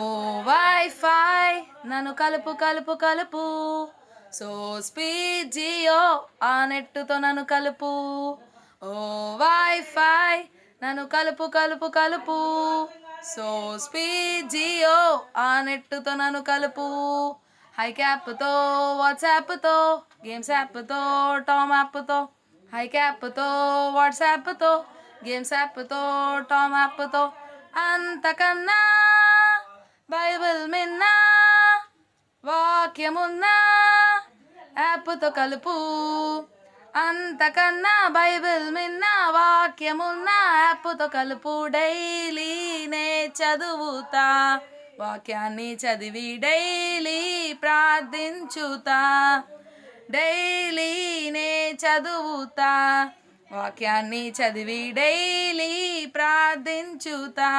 O wifi నన్ను కలుపు కలుపు కలుపు, సో స్పీడ్ జియో ఆ నెట్టుతో నన్ను కలుపు. ఓ వైఫై నన్ను కలుపు కలుపు కలుపు, సో స్పీడ్ జియో ఆ నెట్టుతో నన్ను కలుపు. హై క్యాప్తో వాట్సాప్తో, గేమ్స్ యాప్తో, టామ్ యాప్తో. హై క్యాప్తో వాట్సాప్తో, గేమ్స్ యాప్తో, టామ్ యాప్తో. అంతకన్నా బైబిల్ మిన్నా వాక్యమున్నా యాప్తో కలుపు. అంతకన్నా బైబిల్ మిన్నా వాక్యమున్నా యాప్తో కలుపు. డైలీనే చదువుతా, వాక్యాన్ని చదివి డైలీ ప్రార్థించుతా. డైలీనే చదువుతా, వాక్యాన్ని చదివి డైలీ ప్రార్థించుతా.